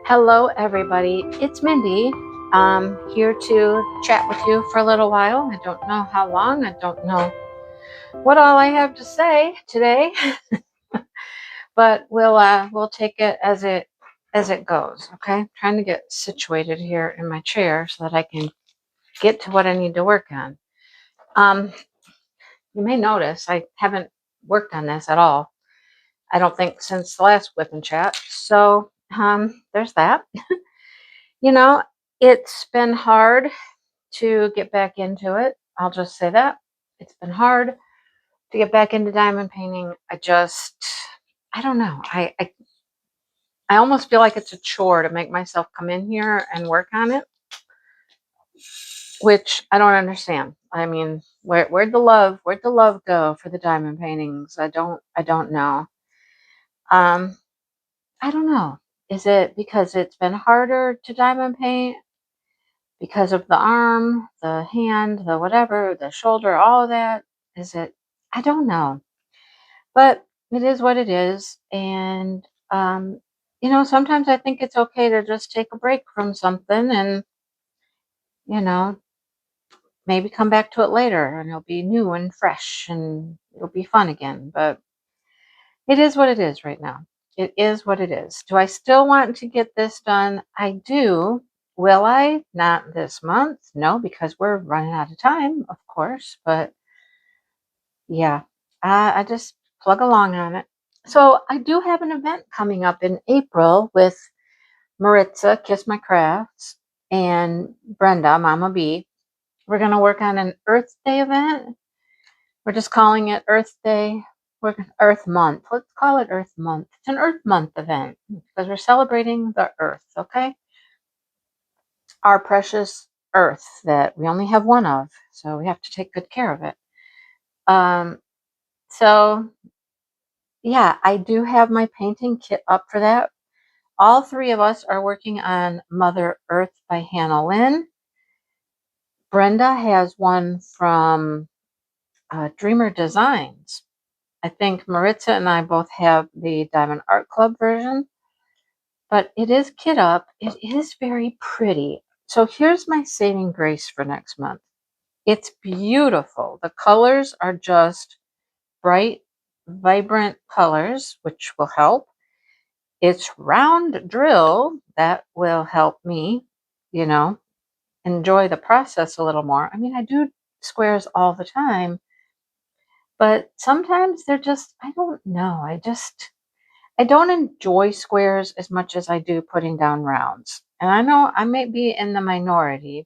Hello, everybody. It's Mindy. I'm here to chat with you for a little while. I don't know how long. I don't know what all I have to say today, but we'll take it as it goes. Okay, I'm trying to get situated here in my chair so that I can get to what I need to work on. You may notice I haven't worked on this at all. I don't think since the last WIP and chat. So there's that. You know, it's been hard to get back into it. I'll just say that. It's been hard to get back into diamond painting. I don't know. I almost feel like it's a chore to make myself come in here and work on it, which I don't understand. I mean, where'd the love go for the diamond paintings? I don't know. Um, I don't know. Is it because it's been harder to diamond paint? Because of the arm, the hand, the whatever, the shoulder, all of that? Is it? I don't know. But it is what it is. And, sometimes I think it's okay to just take a break from something and, you know, maybe come back to it later and it'll be new and fresh and it'll be fun again. But it is what it is right now. It is what it is. Do I still want to get this done? I do. Will I? Not this month. No, because we're running out of time, of course. But yeah, I just plug along on it. So I do have an event coming up in April with Maritza, Kiss My Crafts, and Brenda, Mama B. We're going to work on an Earth Day event. We're just calling it Earth Day. Earth Month. Let's call it Earth Month. It's an Earth Month event because we're celebrating the Earth, okay? Our precious Earth that we only have one of, so we have to take good care of it. So yeah, I do have my painting kit up for that. All three of us are working on Mother Earth by Hannah Lynn. Brenda has one from Dreamer Designs. I think Maritza and I both have the Diamond Art Club version, but it is kit up. It is very pretty. So here's my saving grace for next month. It's beautiful. The colors are just bright, vibrant colors, which will help. It's round drill that will help me, enjoy the process a little more. I mean, I do squares all the time, but sometimes they're just, I don't know. I don't enjoy squares as much as I do putting down rounds. And I know I may be in the minority.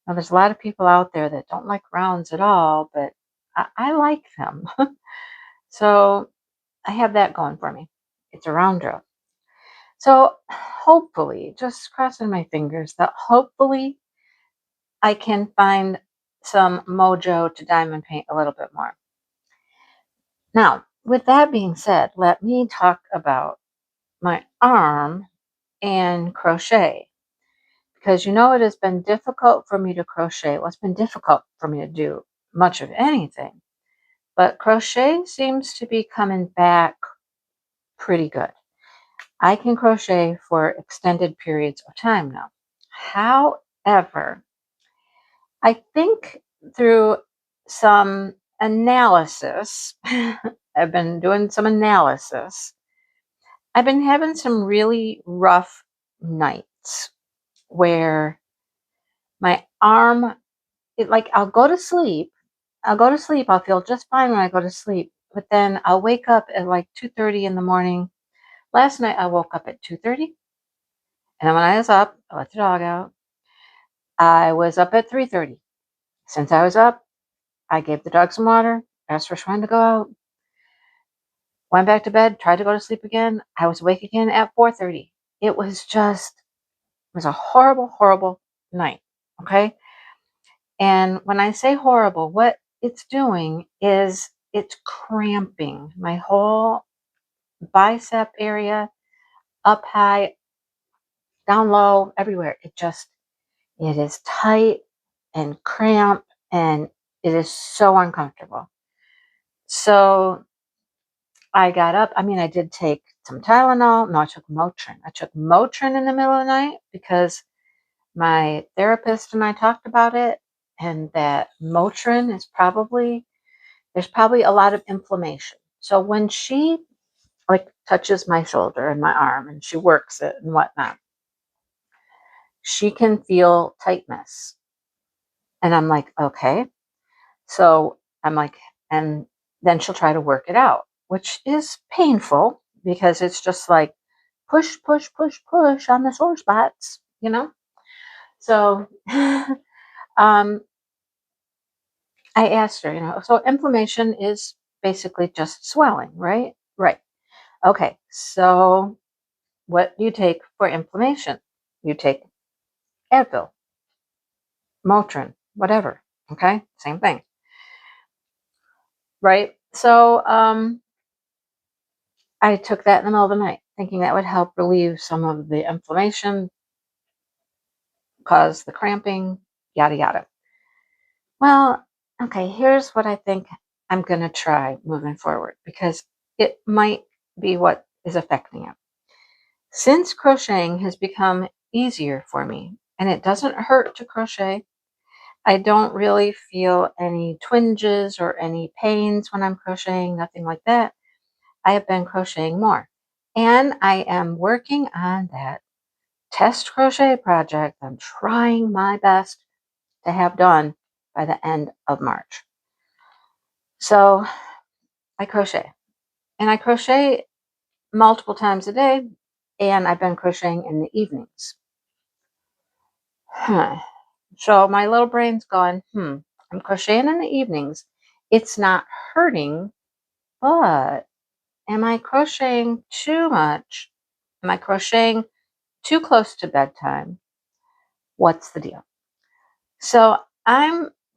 Now, there's a lot of people out there that don't like rounds at all, but I like them. So I have that going for me. It's a round drill. So hopefully, just crossing my fingers, that hopefully I can find some mojo to diamond paint a little bit more. Now, with that being said, let me talk about my arm and crochet. Because it has been difficult for me to crochet. Well, it's been difficult for me to do much of anything. But crochet seems to be coming back pretty good. I can crochet for extended periods of time now. However, I think through some analysis, I've been doing some analysis. I've been having some really rough nights where my arm, I'll go to sleep. I'll feel just fine when I go to sleep. But then I'll wake up at like 2:30 in the morning. Last night I woke up at 2:30. And then when I was up, I let the dog out. I was up at 3:30. Since I was up, I gave the dog some water, asked for Schwein to go out, went back to bed, tried to go to sleep again. I was awake again at 4:30. It was a horrible, horrible night. Okay. And when I say horrible, what it's doing is it's cramping my whole bicep area, up high, down low, everywhere. It is tight and cramped and it is so uncomfortable. So I got up. I mean, I did take some Tylenol. No, I took Motrin. I took Motrin in the middle of the night because my therapist and I talked about it, and that Motrin is there's probably a lot of inflammation. So when she like touches my shoulder and my arm and she works it and whatnot, she can feel tightness. And I'm like, okay. So I'm like, and then she'll try to work it out, which is painful because it's just like push, push, push, push on the sore spots, you know? So um, I asked her, so inflammation is basically just swelling, right? Right. Okay. So what do you take for inflammation? You take Advil, Motrin, whatever. Okay. Same thing. Right. So I took that in the middle of the night, thinking that would help relieve some of the inflammation, cause the cramping, yada, yada. Well, okay, here's what I think I'm going to try moving forward because it might be what is affecting it. Since crocheting has become easier for me and it doesn't hurt to crochet, I don't really feel any twinges or any pains when I'm crocheting, nothing like that. I have been crocheting more. And I am working on that test crochet project I'm trying my best to have done by the end of March. So I crochet. And I crochet multiple times a day. And I've been crocheting in the evenings. So my little brain's going, I'm crocheting in the evenings. It's not hurting, but am I crocheting too much? Am I crocheting too close to bedtime? What's the deal? So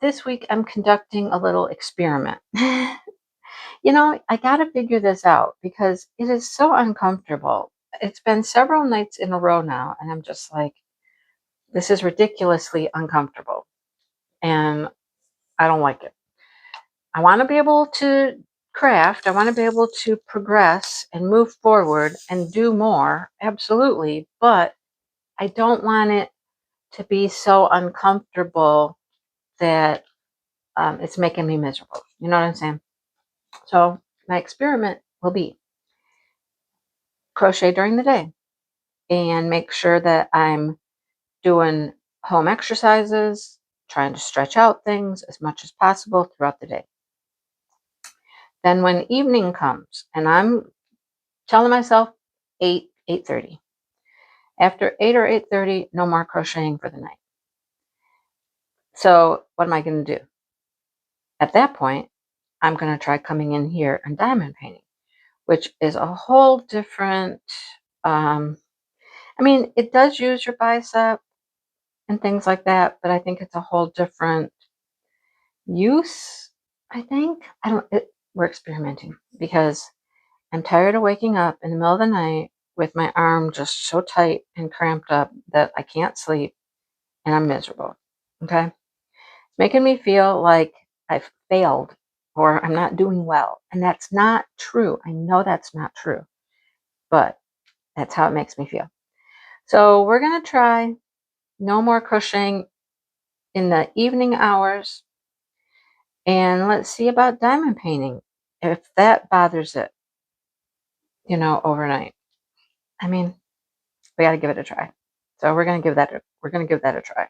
this week I'm conducting a little experiment. I got to figure this out because it is so uncomfortable. It's been several nights in a row now, and I'm just like, this is ridiculously uncomfortable, and I don't like it. I want to be able to craft. I want to be able to progress and move forward and do more, absolutely, but I don't want it to be so uncomfortable that it's making me miserable. You know what I'm saying? So my experiment will be crochet during the day and make sure that I'm doing home exercises, trying to stretch out things as much as possible throughout the day. Then when evening comes and I'm telling myself 8:30. After 8 or 8:30, no more crocheting for the night. So what am I going to do? At that point, I'm going to try coming in here and diamond painting, which is a whole different, it does use your bicep and things like that, but I think it's a whole different use, I think. We're experimenting because I'm tired of waking up in the middle of the night with my arm just so tight and cramped up that I can't sleep and I'm miserable. Okay? It's making me feel like I've failed or I'm not doing well. And that's not true. I know that's not true, but that's how it makes me feel. So we're going to try no more crocheting in the evening hours. And let's see about diamond painting if that bothers it, overnight. We got to give it a try. So we're going to give that a try.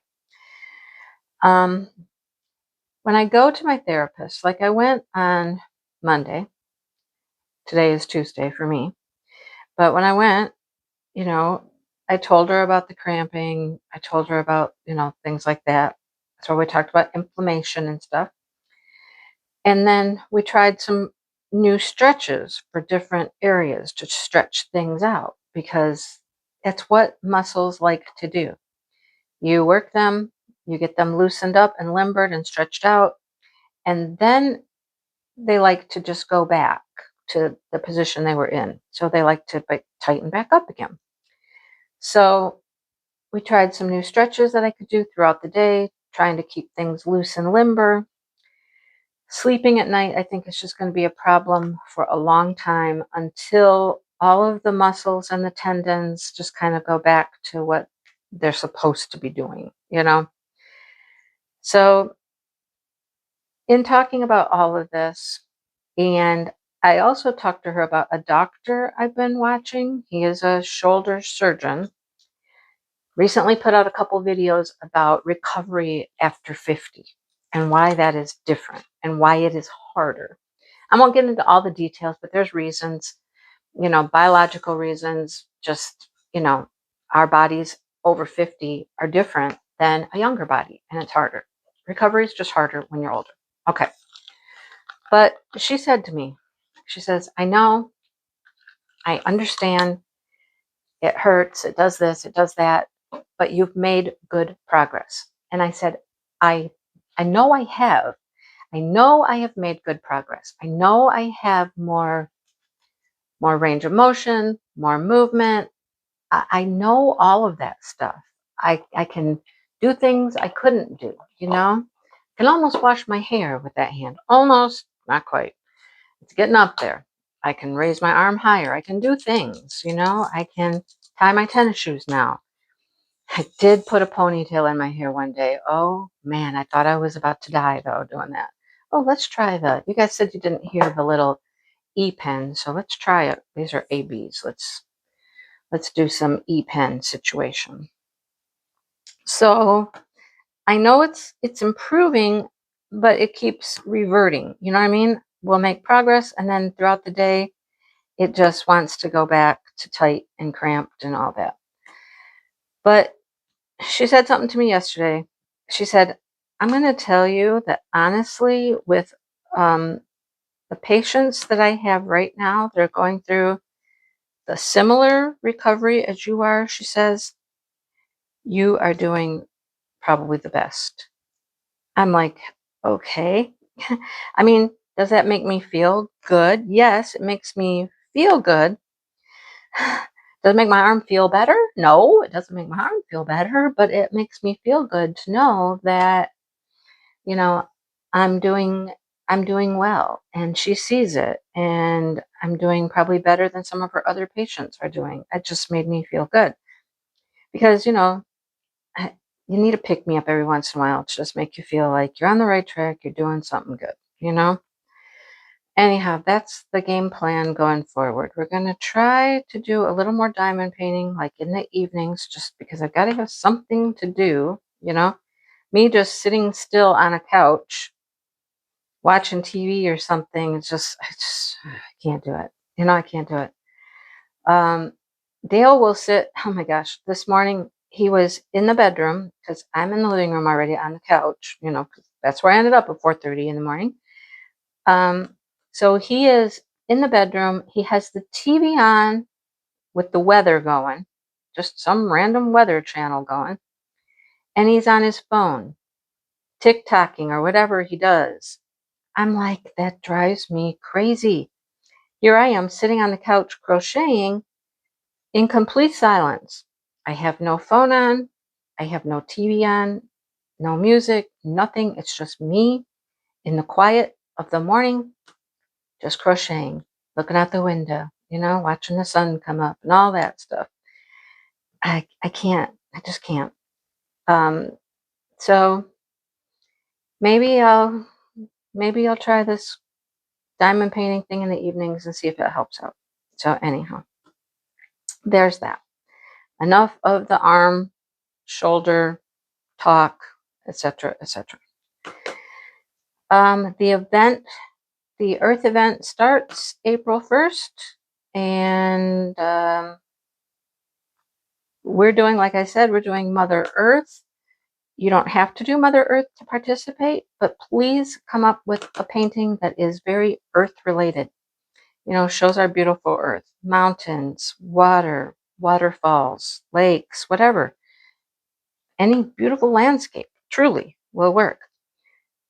When I go to my therapist, like I went on Monday, today is Tuesday for me, but when I went, I told her about the cramping. I told her about, things like that. So we talked about inflammation and stuff. And then we tried some new stretches for different areas to stretch things out because that's what muscles like to do. You work them, you get them loosened up and limbered and stretched out, and then they like to just go back to the position they were in. So they like to tighten back up again. So we tried some new stretches that I could do throughout the day, trying to keep things loose and limber. Sleeping at night, I think, is just going to be a problem for a long time until all of the muscles and the tendons just kind of go back to what they're supposed to be doing, you know? So, in talking about all of this, and I also talked to her about a doctor I've been watching. He is a shoulder surgeon. Recently put out a couple videos about recovery after 50 and why that is different and why it is harder. I won't get into all the details, but there's reasons, you know, biological reasons, just, you know, our bodies over 50 are different than a younger body, and it's harder. Recovery is just harder when you're older. Okay. But she said to me, she says, I know, I understand, it hurts, it does this, it does that, but you've made good progress. And I said, I know I have. I know I have made good progress. I know I have more range of motion, more movement. I know all of that stuff. I can do things I couldn't do, you know? I can almost wash my hair with that hand. Almost, not quite. It's getting up there. I can raise my arm higher. I can do things, you know? I can tie my tennis shoes now. I did put a ponytail in my hair one day. Oh man, I thought I was about to die though doing that. Oh, let's try you guys said you didn't hear the little E pen, so let's try it. These are ABs. Let's do some E pen situation. So I know it's improving, but it keeps reverting. You know what I mean? We'll make progress, and then throughout the day, it just wants to go back to tight and cramped and all that. But she said something to me yesterday. She said, I'm going to tell you that honestly, with the patients that I have right now, they're going through the similar recovery as you are. She says, you are doing probably the best. I'm like, okay. I mean, does that make me feel good? Yes, it makes me feel good. Does it make my arm feel better? No, it doesn't make my arm feel better, but it makes me feel good to know that, you know, I'm doing well, and she sees it, and I'm doing probably better than some of her other patients are doing. It just made me feel good because, you know, you need to pick me up every once in a while to just make you feel like you're on the right track, you're doing something good, you know? Anyhow, that's the game plan going forward. We're going to try to do a little more diamond painting, like in the evenings, just because I've got to have something to do, you know? Me just sitting still on a couch watching TV or something, I can't do it. You know, I can't do it. Dale will sit, oh my gosh, this morning he was in the bedroom because I'm in the living room already on the couch, you know, 'cause that's where I ended up at 4:30 in the morning. So he is in the bedroom. He has the TV on with the weather going, just some random weather channel going, and he's on his phone, TikToking or whatever he does. I'm like, that drives me crazy. Here I am sitting on the couch crocheting in complete silence. I have no phone on. I have no TV on, no music, nothing. It's just me in the quiet of the morning, just crocheting, looking out the window, you know, watching the sun come up and all that stuff. I can't. I just can't. Um, so maybe I'll try this diamond painting thing in the evenings and see if it helps out. So anyhow, there's that. Enough of the arm, shoulder talk, etc., etc. The event, the Earth event, starts April 1st, and we're doing, like I said, we're doing Mother Earth. You don't have to do Mother Earth to participate, but please come up with a painting that is very Earth related. You know, shows our beautiful Earth, mountains, water, waterfalls, lakes, whatever. Any beautiful landscape truly will work.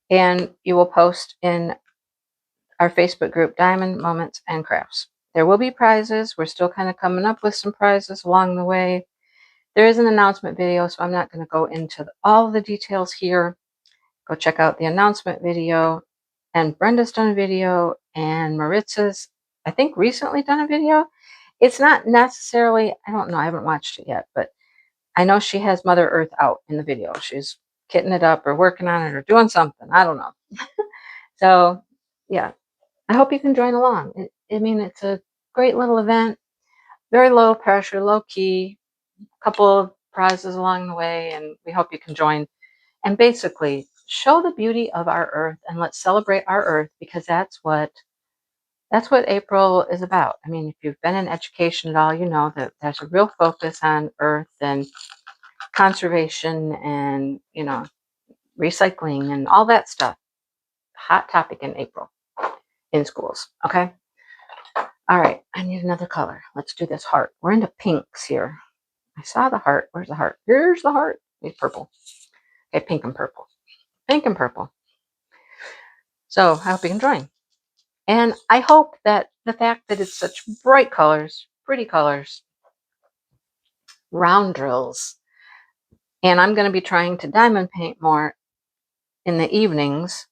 And you will post in our Facebook group, Diamond Moments and Krafts. There will be prizes. We're still kind of coming up with some prizes along the way. There is an announcement video, so I'm not going to go into all the details here. Go check out the announcement video. And Brenda's done a video, and Maritza's, I think, recently done a video. It's not necessarily, I don't know, I haven't watched it yet, but I know she has Mother Earth out in the video. She's kitting it up or working on it or doing something. I don't know. So, yeah, I hope you can join along. I mean, it's a great little event, very low pressure, low key, a couple of prizes along the way, and we hope you can join. And basically, show the beauty of our Earth and let's celebrate our Earth, because that's what April is about. I mean, if you've been in education at all, you know that there's a real focus on Earth and conservation and, recycling and all that stuff. Hot topic in April in schools. Okay. All right. I need another color. Let's do this heart. We're into pinks here. I saw the heart. Where's the heart? Here's the heart. It's purple. Okay. Pink and purple. Pink and purple. So I hope you can join. And I hope that the fact that it's such bright colors, pretty colors, round drills, and I'm going to be trying to diamond paint more in the evenings.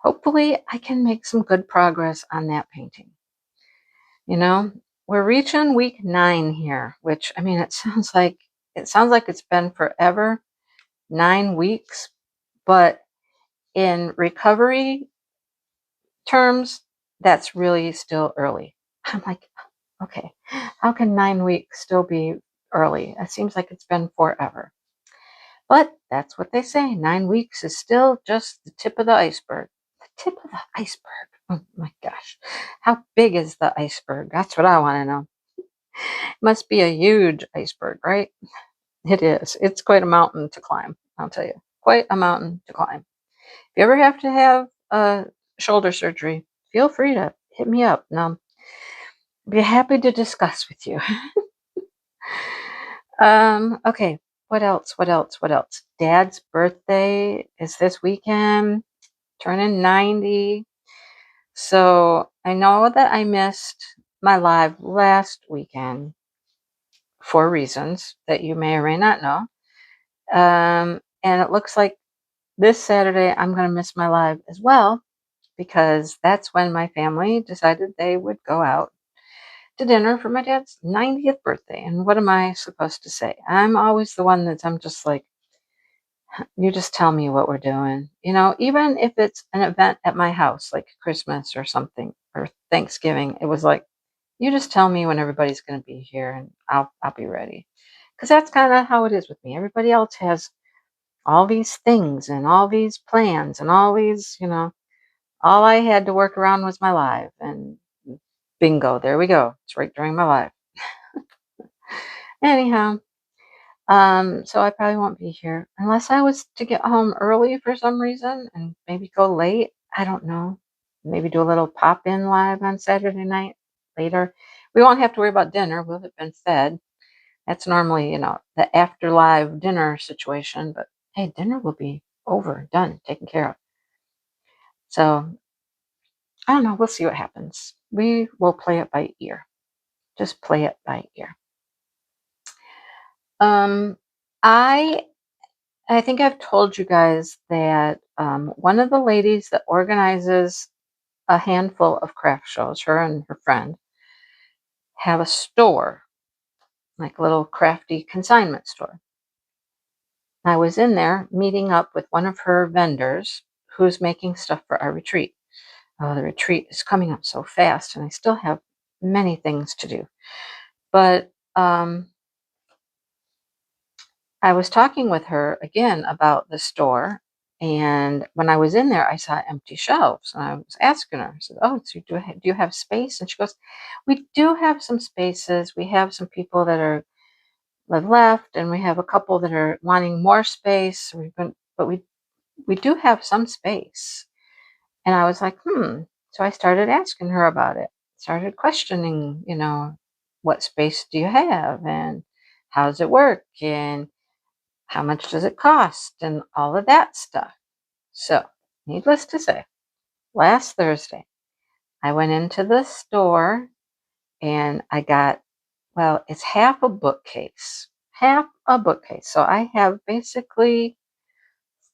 Hopefully I can make some good progress on that painting. We're reaching week 9 here, which, I mean, it sounds like it's been forever, 9 weeks, but in recovery terms, that's really still early. I'm like, okay, how can 9 weeks still be early? It seems like it's been forever. But that's what they say. 9 weeks is still just the tip of the iceberg. The tip of the iceberg. Oh my gosh. How big is the iceberg? That's what I want to know. It must be a huge iceberg, right? It is. It's quite a mountain to climb, I'll tell you. Quite a mountain to climb. If you ever have to have shoulder surgery, feel free to hit me up. And I'll be happy to discuss with you. Okay. What else? Dad's birthday is this weekend, turning 90. So I know that I missed my live last weekend for reasons that you may or may not know. And it looks like this Saturday I'm going to miss my live as well, because that's when my family decided they would go out to dinner for my dad's 90th birthday. And what am I supposed to say? I'm always the one I'm just like, you just tell me what we're doing. Even if it's an event at my house, like Christmas or something, or Thanksgiving, it was like, you just tell me when everybody's going to be here and I'll be ready. Because that's kind of how it is with me. Everybody else has all these things and all these plans and all these, all I had to work around was my live, and bingo, there we go. It's right during my live. Anyhow, so I probably won't be here unless I was to get home early for some reason and maybe go late. I don't know. Maybe do a little pop-in live on Saturday night later. We won't have to worry about dinner. We'll have been fed. That's normally, the after live dinner situation. But hey, dinner will be over, done, taken care of. So I don't know. We'll see what happens. We will play it by ear. Just play it by ear. I think I've told you guys that one of the ladies that organizes a handful of craft shows, her and her friend, have a store, like a little crafty consignment store. I was in there meeting up with one of her vendors who's making stuff for our retreat. Oh, the retreat is coming up so fast, and I still have many things to do. But I was talking with her again about the store, and when I was in there, I saw empty shelves, and I was asking her, I said, "Oh, so do you have space?" And she goes, "We do have some spaces. We have some people that are left, and we have a couple that are wanting more space. But we do have some space." And I was like, So I started asking her about it. Started questioning, what space do you have, and how does it work, and how much does it cost, and all of that stuff. So, needless to say, last Thursday, I went into the store and I got, well, it's half a bookcase. Half a bookcase. So I have basically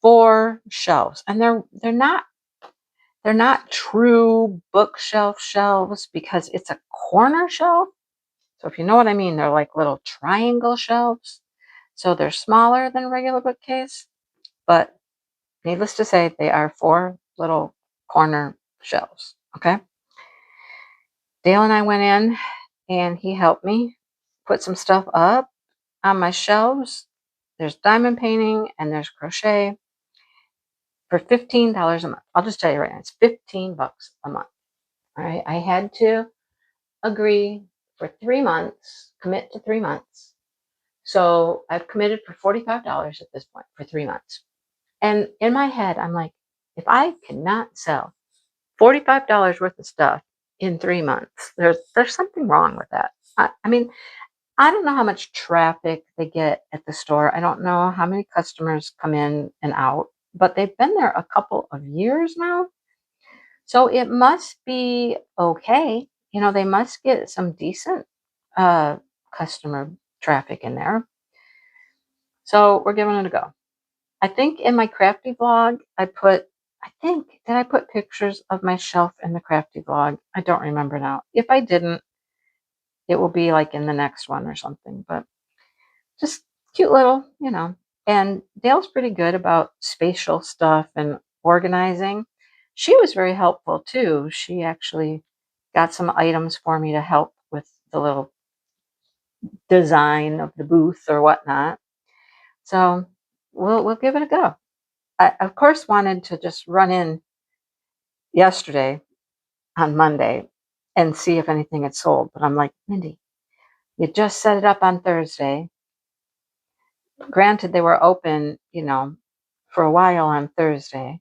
4 shelves, and they're not true bookshelf shelves because it's a corner shelf. So if you know what I mean, they're like little triangle shelves. So they're smaller than a regular bookcase, but needless to say, they are 4 little corner shelves. Okay. Dale and I went in and he helped me put some stuff up on my shelves. There's diamond painting and there's crochet for $15 a month. I'll just tell you right now, it's $15 a month. All right. I had to agree for 3 months, commit to 3 months. So I've committed for $45 at this point for 3 months. And in my head, I'm like, if I cannot sell $45 worth of stuff in 3 months, there's something wrong with that. I mean, I don't know how much traffic they get at the store. I don't know how many customers come in and out, but they've been there a couple of years now. So it must be okay. You know, they must get some decent customer traffic in there. So we're giving it a go. I think in my crafty vlog, did I put pictures of my shelf in the crafty vlog? I don't remember now. If I didn't, it will be like in the next one or something, but just cute little, you know. And Dale's pretty good about spatial stuff and organizing. She was very helpful too. She actually got some items for me to help with the little design of the booth or whatnot. So we'll give it a go. I, of course, wanted to just run in yesterday on Monday and see if anything had sold. But I'm like, Mindy, you just set it up on Thursday. Granted, they were open, you know, for a while on Thursday.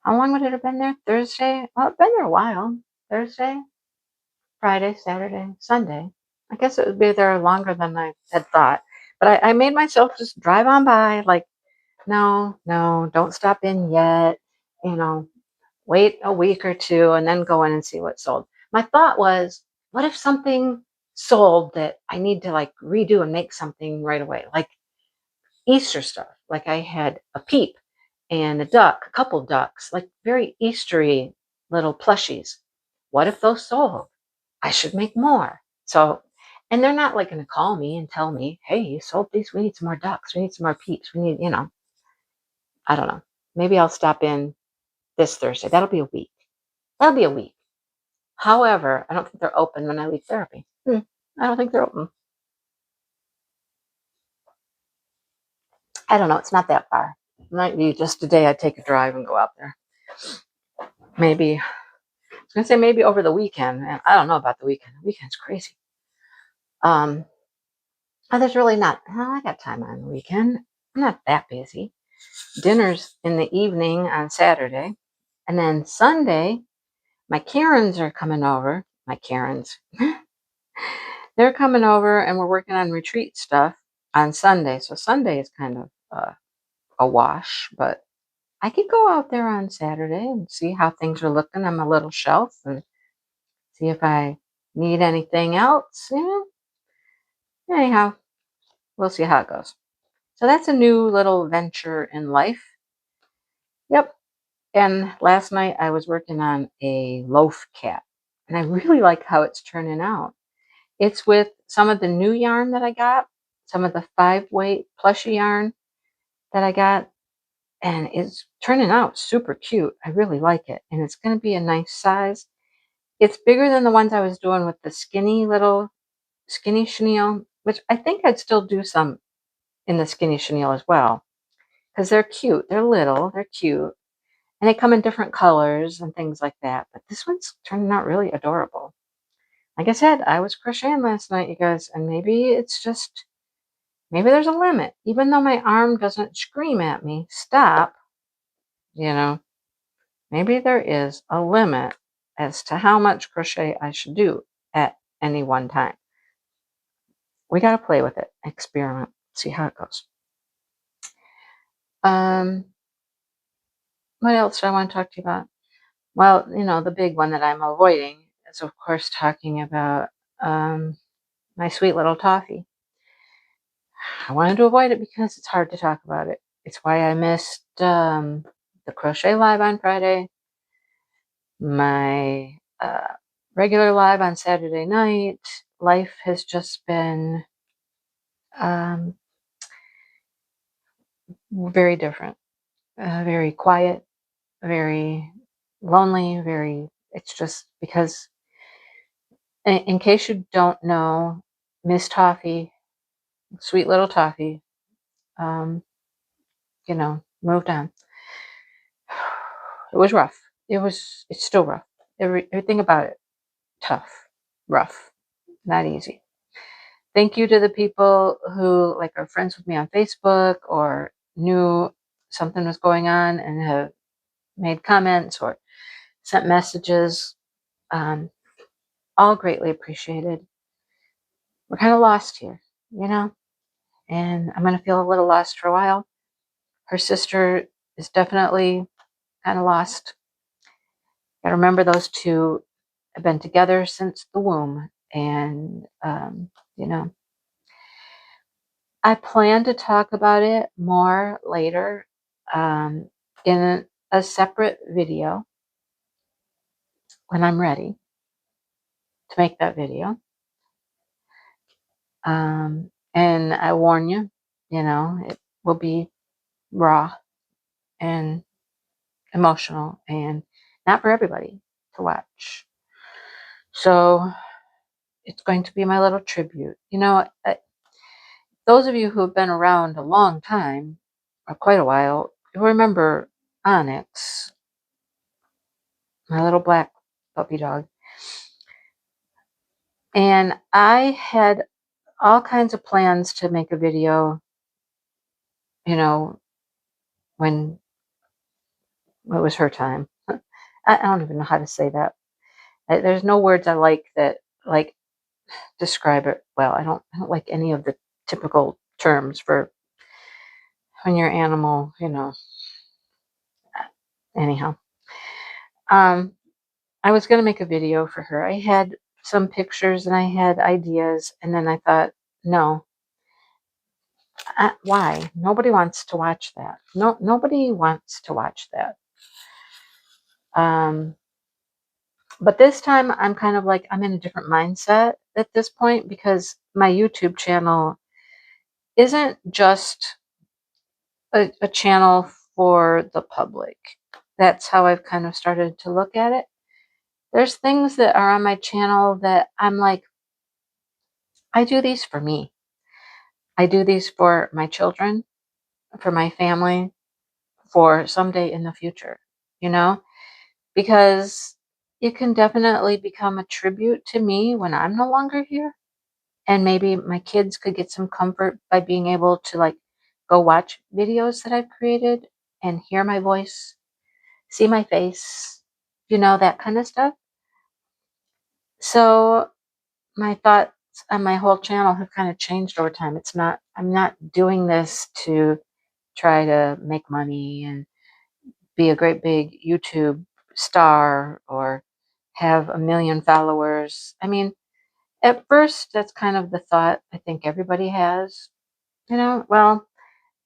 How long would it have been there? Thursday? Well, it's been there a while. Thursday, Friday, Saturday, Sunday. I guess it would be there longer than I had thought. But I made myself just drive on by, like, no, don't stop in yet. You know, wait a week or two and then go in and see what sold. My thought was, what if something sold that I need to like redo and make something right away? Like Easter stuff. Like I had a peep and a duck, a couple ducks, like very Eastery little plushies. What if those sold? I should make more. So, and they're not like going to call me and tell me, hey, you sold these. We need some more ducks. We need some more peeps. We need, you know, I don't know. Maybe I'll stop in this Thursday. That'll be a week. That'll be a week. However, I don't think they're open when I leave therapy. I don't think they're open. I don't know. It's not that far. It might be just a day I take a drive and go out there. Maybe, I was going to say maybe over the weekend. And I don't know about the weekend. The weekend's crazy. There's really not, well, I got time on the weekend. I'm not that busy. Dinner's in the evening on Saturday. And then Sunday, my Karens are coming over. My Karens. They're coming over and we're working on retreat stuff on Sunday. So Sunday is kind of a wash, but I could go out there on Saturday and see how things are looking on my little shelf and see if I need anything else, you know. Anyhow, we'll see how it goes. So that's a new little venture in life. Yep. And last night I was working on a loaf cap and I really like how it's turning out. It's with some of the new yarn that I got, some of the 5-weight plushy yarn that I got, and it's turning out super cute. I really like it, and it's going to be a nice size. It's bigger than the ones I was doing with the skinny chenille, which I think I'd still do some in the skinny chenille as well, because they're cute. They're little, they're cute, and they come in different colors and things like that. But this one's turning out really adorable. Like I said, I was crocheting last night, you guys, and maybe there's a limit. Even though my arm doesn't scream at me, stop, you know, maybe there is a limit as to how much crochet I should do at any one time. We got to play with it, experiment, see how it goes. What else do I want to talk to you about? Well, you know, the big one that I'm avoiding is, of course, talking about my sweet little toffee. I wanted to avoid it because it's hard to talk about it. It's why I missed the crochet live on Friday, my regular live on Saturday night, life has just been very different, very quiet, very lonely, it's just because, in case you don't know, Miss Toffee, sweet little Toffee, um, moved on. It was rough. It's still rough. Everything about it, tough, rough, not easy. Thank you to the people who are friends with me on Facebook or knew something was going on and have made comments or sent messages. All greatly appreciated. We're kind of lost here, and I'm going to feel a little lost for a while. Her sister is definitely kind of lost. I remember those two have been together since the womb, and I plan to talk about it more later, in a separate video when I'm ready to make that video. And I warn you, it will be raw and emotional and not for everybody to watch. So it's going to be my little tribute. Those of you who have been around a long time, or quite a while, you remember Onyx, my little black puppy dog. And I had all kinds of plans to make a video, when it was her time. I don't even know how to say that. There's no words I like that describe it well. I don't like any of the typical terms for when your animal, anyhow. I was going to make a video for her. I had some pictures and I had ideas, and then I thought, no, why? Nobody wants to watch that. No, nobody wants to watch that. But this time I'm kind of I'm in a different mindset at this point, because my YouTube channel isn't just a channel for the public. That's how I've kind of started to look at it. There's things that are on my channel that I'm like, I do these for me. I do these for my children, for my family, for someday in the future, because it can definitely become a tribute to me when I'm no longer here. And maybe my kids could get some comfort by being able to go watch videos that I've created and hear my voice, see my face, that kind of stuff. So my thoughts on my whole channel have kind of changed over time. I'm not doing this to try to make money and be a great big YouTube star or have 1 million followers. I mean, at first, that's kind of the thought I think everybody has, well,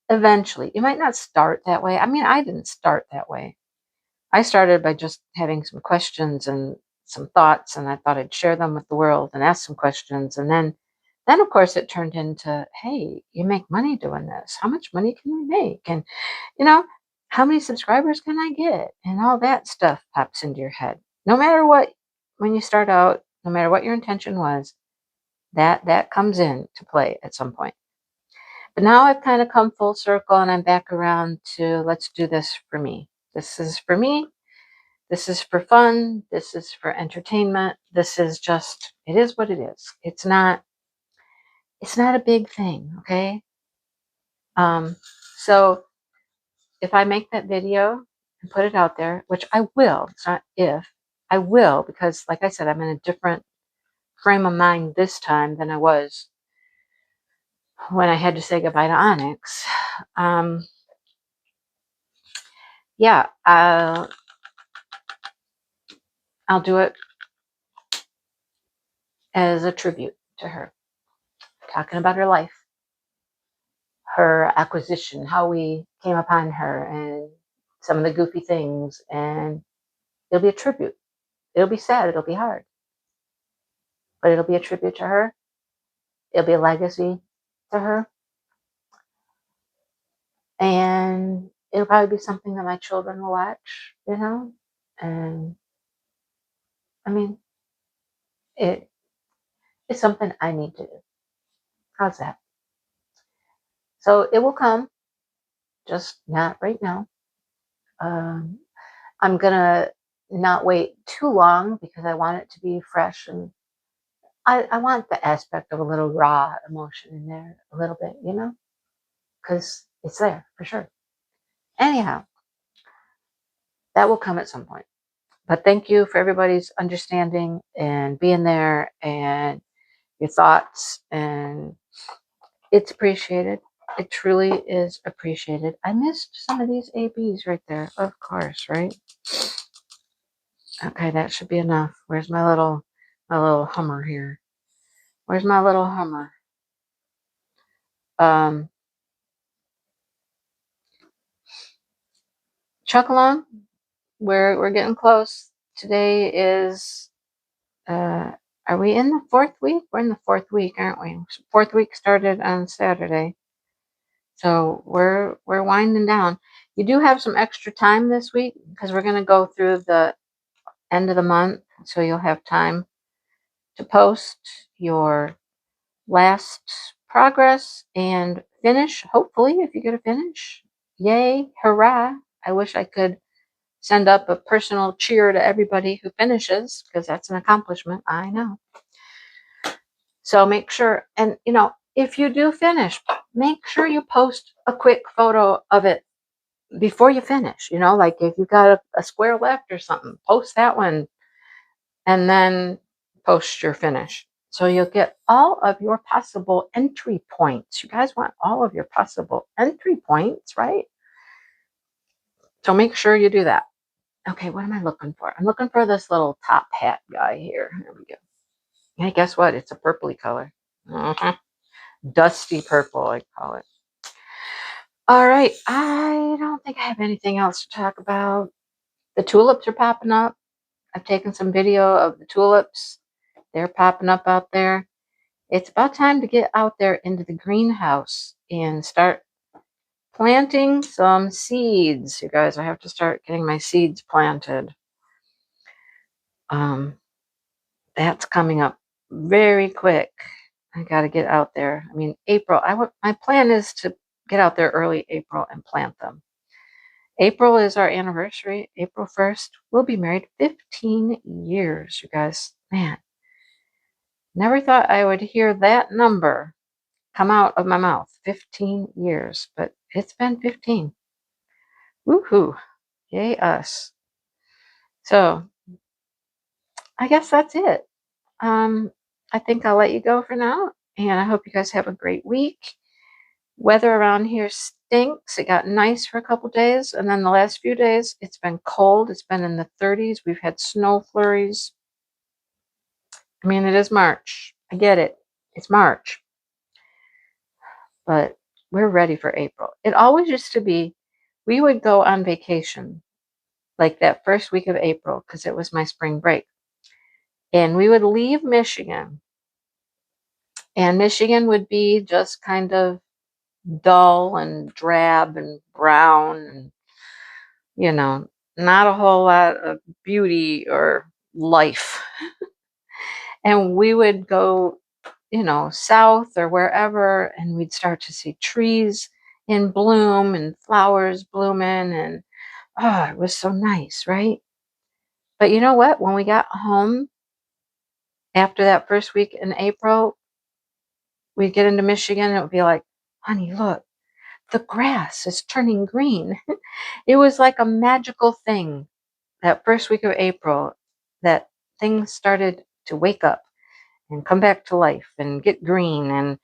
eventually. You might not start that way. I mean, I didn't start that way. I started by just having some questions and some thoughts, and I thought I'd share them with the world and ask some questions. And then of course, it turned into, hey, you make money doing this. How much money can we make? And, you know, how many subscribers can I get? And all that stuff pops into your head. No matter what, when you start out, no matter what your intention was, that comes in to play at some point. But now I've kind of come full circle and I'm back around to, let's do this for me. This is for me. This is for fun. This is for entertainment. This is just, it is what it is. It's not a big thing, okay? So if I make that video and put it out there, which I will, it's not if, I will, because like I said, I'm in a different frame of mind this time than I was when I had to say goodbye to Onyx. Yeah, I'll do it as a tribute to her, talking about her life, her acquisition, how we came upon her, and some of the goofy things. And it'll be a tribute. It'll be sad. It'll be hard. but it'll be a tribute to her. It'll be a legacy to her. And it'll probably be something that my children will watch, you know? And I mean, it's something I need to do. How's that? So it will come, just not right now. I'm gonna not wait too long because I want it to be fresh, and I want the aspect of a little raw emotion in there a little bit, you know, because it's there for sure. Anyhow, that will come at some point. But thank you for everybody's understanding and being there and your thoughts, and it's appreciated. It truly is appreciated. I missed some of these ABs right there, of course, right? Okay, that should be enough. Where's my little Hummer here? Where's my little Hummer? Chuck along. We're getting close. Today is are we in the 4th week? We're in the 4th week, aren't we? 4th week started on Saturday. So we're winding down. You do have some extra time this week because we're gonna go through the end of the month, so you'll have time to post your last progress and finish, hopefully, if you get a finish. Yay, hurrah. I wish I could send up a personal cheer to everybody who finishes, because that's an accomplishment, I know. So make sure, and you know, if you do finish, make sure you post a quick photo of it before you finish. You know, like if you got a square left or something, post that one and then post your finish. So you'll get all of your possible entry points. You guys want all of your possible entry points, right? So make sure you do that. Okay, what am I looking for? I'm looking for this little top hat guy here. There we go. Hey, guess what? It's a purpley color. Dusty purple, I call it. All right, I don't think I have anything else to talk about. The tulips are popping up. I've taken some video of the tulips. They're popping up out there. It's about time to get out there into the greenhouse and start planting some seeds. You guys, I have to start getting my seeds planted. That's coming up very quick. I got to get out there. I mean, April. My plan is to get out there early April and plant them. April is our anniversary. April 1st. We'll be married 15 years, you guys. Man, never thought I would hear that number come out of my mouth. 15 years, but it's been 15. Woohoo. Yay us. So, I guess that's it. I think I'll let you go for now, and I hope you guys have a great week. Weather around here stinks. It got nice for a couple days, and then the last few days it's been cold. It's been in the 30s. We've had snow flurries. I mean, it is March. I get it. It's March. But we're ready for April. It always used to be, we would go on vacation like that first week of April because it was my spring break. And we would leave Michigan, and Michigan would be just kind of dull and drab and brown and, you know, not a whole lot of beauty or life. And we would go, you know, south or wherever, and we'd start to see trees in bloom and flowers blooming, and oh, it was so nice, right? But you know what? When we got home after that first week in April, we'd get into Michigan and it would be like, honey, look, the grass is turning green. It was like a magical thing that first week of April, that things started to wake up and come back to life and get green. And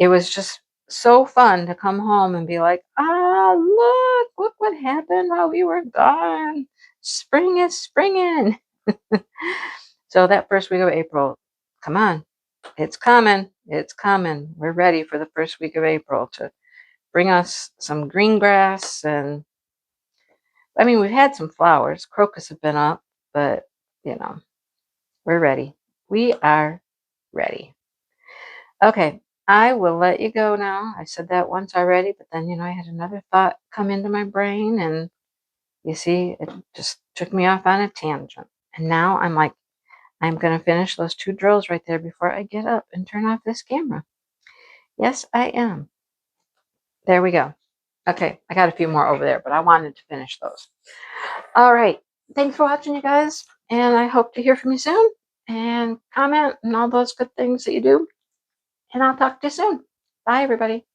it was just so fun to come home and be like, ah, look what happened while we were gone. Spring is springing. So that first week of April, come on, it's coming. It's coming. We're ready for the first week of April to bring us some green grass. And I mean, we've had some flowers. Crocus have been up, but you know, we're ready. We are ready. Okay, I will let you go now. I said that once already, but then, I had another thought come into my brain, and you see, it just took me off on a tangent. And now I'm like, I'm going to finish those 2 drills right there before I get up and turn off this camera. Yes, I am. There we go. Okay, I got a few more over there, but I wanted to finish those. All right. Thanks for watching, you guys, and I hope to hear from you soon. And comment and all those good things that you do. And I'll talk to you soon. Bye, everybody.